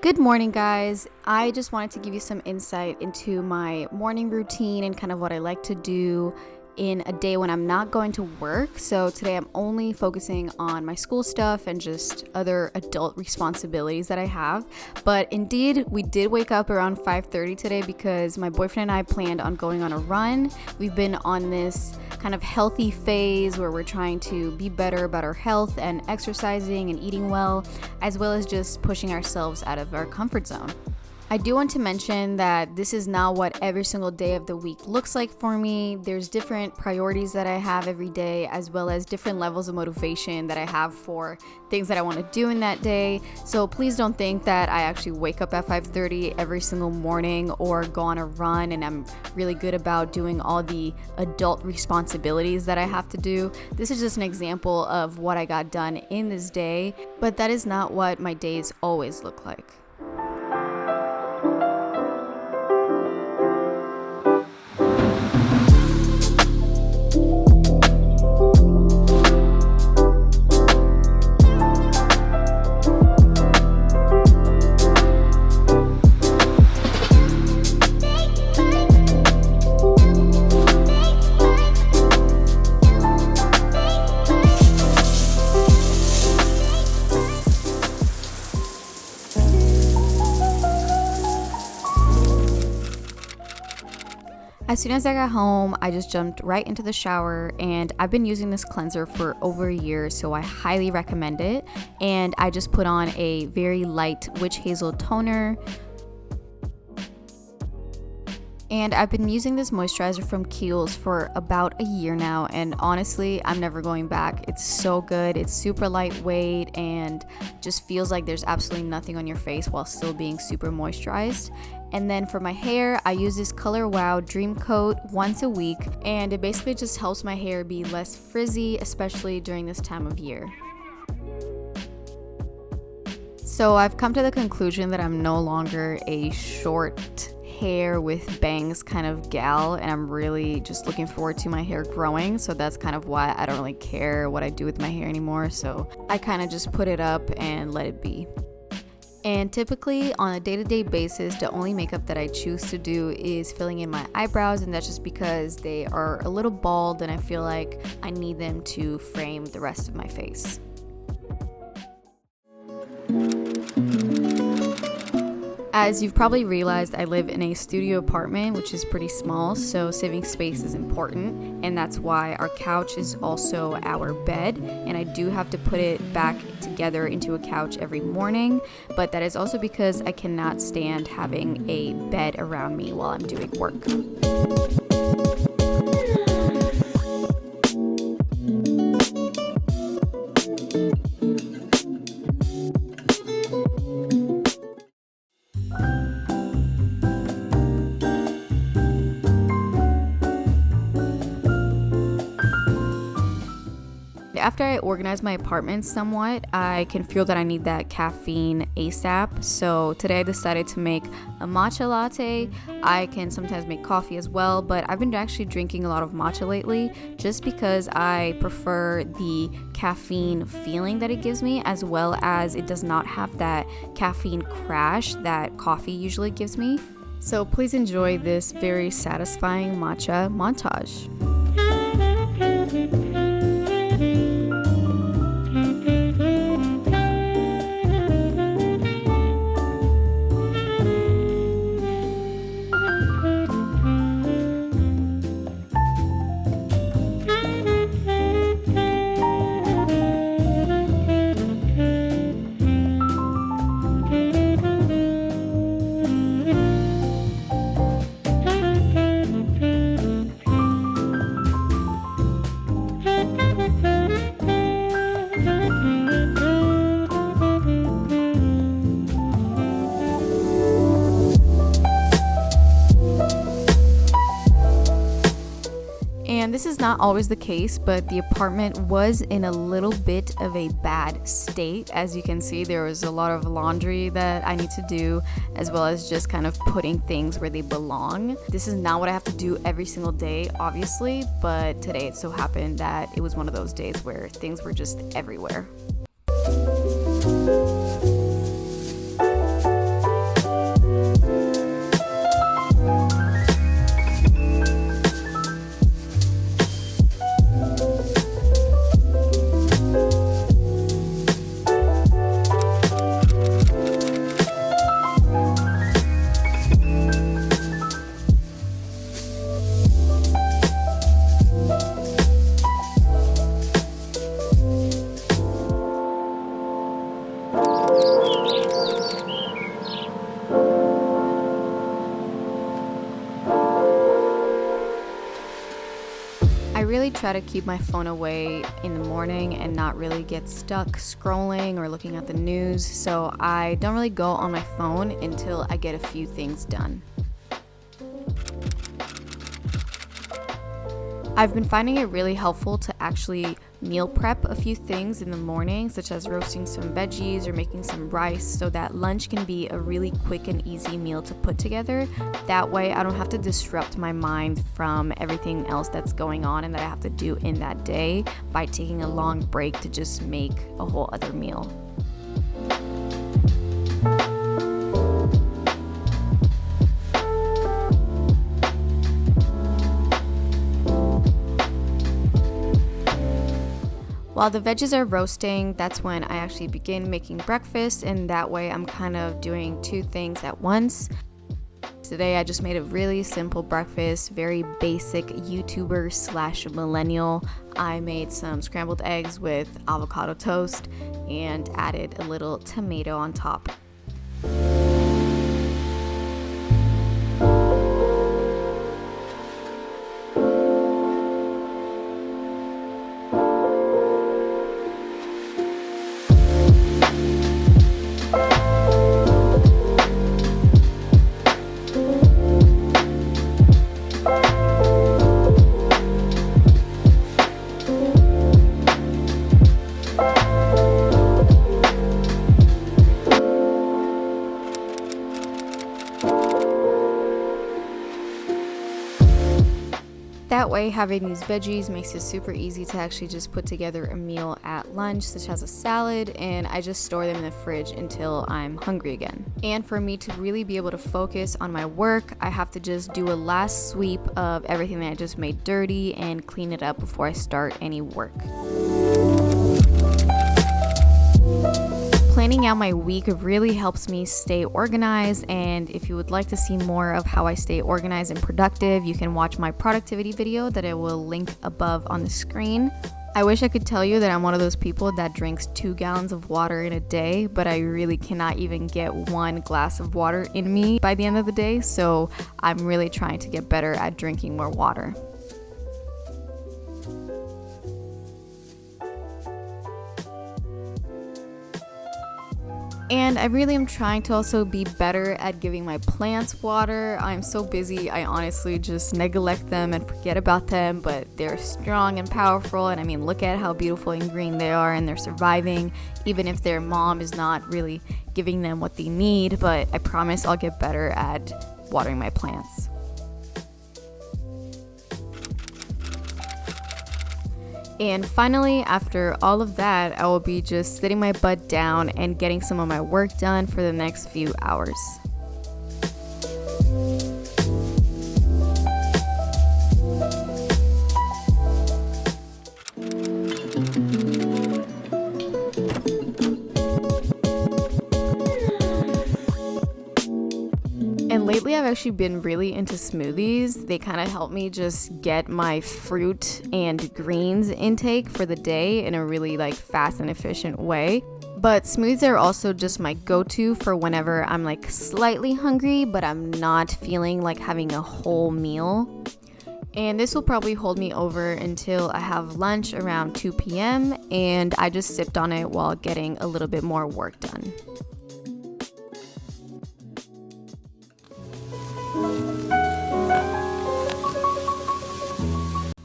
Good morning, guys. I just wanted to give you some insight into my morning routine and kind of what I like to do in a day when I'm not going to work. So today I'm only focusing on my school stuff and just other adult responsibilities that I have. But indeed, we did wake up around 5:30 today because my boyfriend and I planned on going on a run. We've been on this kind of healthy phase where we're trying to be better about our health and exercising and eating well, as well as just pushing ourselves out of our comfort zone. I do want to mention that this is not what every single day of the week looks like for me. There's different priorities that I have every day, as well as different levels of motivation that I have for things that I want to do in that day. So please don't think that I actually wake up at 5:30 every single morning or go on a run and I'm really good about doing all the adult responsibilities that I have to do. This is just an example of what I got done in this day, but that is not what my days always look like. As soon as I got home, I just jumped right into the shower, and I've been using this cleanser for over a year, so I highly recommend it. And I just put on a very light witch hazel toner. And I've been using this moisturizer from Kiehl's for about a year now, and honestly, I'm never going back. It's so good. It's super lightweight and just feels like there's absolutely nothing on your face while still being super moisturized. And then for my hair, I use this Color Wow Dream Coat once a week, and it basically just helps my hair be less frizzy, especially during this time of year. So I've come to the conclusion that I'm no longer a short hair with bangs kind of gal, and I'm really just looking forward to my hair growing. So that's kind of why I don't really care what I do with my hair anymore. So I kind of just put it up and let it be. And typically on a day-to-day basis, the only makeup that I choose to do is filling in my eyebrows, and that's just because they are a little bald and I feel like I need them to frame the rest of my face. As you've probably realized, I live in a studio apartment, which is pretty small, so saving space is important, and that's why our couch is also our bed, and I do have to put it back together into a couch every morning, but that is also because I cannot stand having a bed around me while I'm doing work. After I organize my apartment somewhat, I can feel that I need that caffeine ASAP. So today I decided to make a matcha latte. I can sometimes make coffee as well, but I've been actually drinking a lot of matcha lately just because I prefer the caffeine feeling that it gives me, as well as it does not have that caffeine crash that coffee usually gives me. So please enjoy this very satisfying matcha montage. And this is not always the case, but the apartment was in a little bit of a bad state. As you can see, there was a lot of laundry that I need to do, as well as just kind of putting things where they belong. This is not what I have to do every single day, obviously, but today it so happened that it was one of those days where things were just everywhere. really try to keep my phone away in the morning and not really get stuck scrolling or looking at the news, so I don't really go on my phone until I get a few things done. I've been finding it really helpful to actually meal prep a few things in the morning, such as roasting some veggies or making some rice, so that lunch can be a really quick and easy meal to put together. That way I don't have to disrupt my mind from everything else that's going on and that I have to do in that day by taking a long break to just make a whole other meal. While the veggies are roasting, that's when I actually begin making breakfast, and that way I'm kind of doing two things at once. Today I just made a really simple breakfast, very basic YouTuber / millennial. I made some scrambled eggs with avocado toast and added a little tomato on top. That way, having these veggies makes it super easy to actually just put together a meal at lunch, such as a salad, and I just store them in the fridge until I'm hungry again. And for me to really be able to focus on my work, I have to just do a last sweep of everything that I just made dirty and clean it up before I start any work. Planning out my week really helps me stay organized, and if you would like to see more of how I stay organized and productive, you can watch my productivity video that I will link above on the screen. I wish I could tell you that I'm one of those people that drinks 2 gallons of water in a day, but I really cannot even get 1 glass of water in me by the end of the day, so I'm really trying to get better at drinking more water. And I really am trying to also be better at giving my plants water. I'm so busy, I honestly just neglect them and forget about them, but they're strong and powerful, and I mean, look at how beautiful and green they are, and they're surviving, even if their mom is not really giving them what they need, but I promise I'll get better at watering my plants. And finally, after all of that, I will be just sitting my butt down and getting some of my work done for the next few hours. And lately I've actually been really into smoothies. They kind of help me just get my fruit and greens intake for the day in a really fast and efficient way. But smoothies are also just my go-to for whenever I'm slightly hungry, but I'm not feeling like having a whole meal. And this will probably hold me over until I have lunch around 2 p.m. and I just sipped on it while getting a little bit more work done.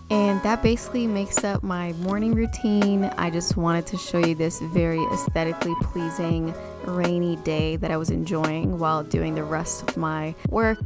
And that basically makes up my morning routine. I just wanted to show you this very aesthetically pleasing rainy day that I was enjoying while doing the rest of my work.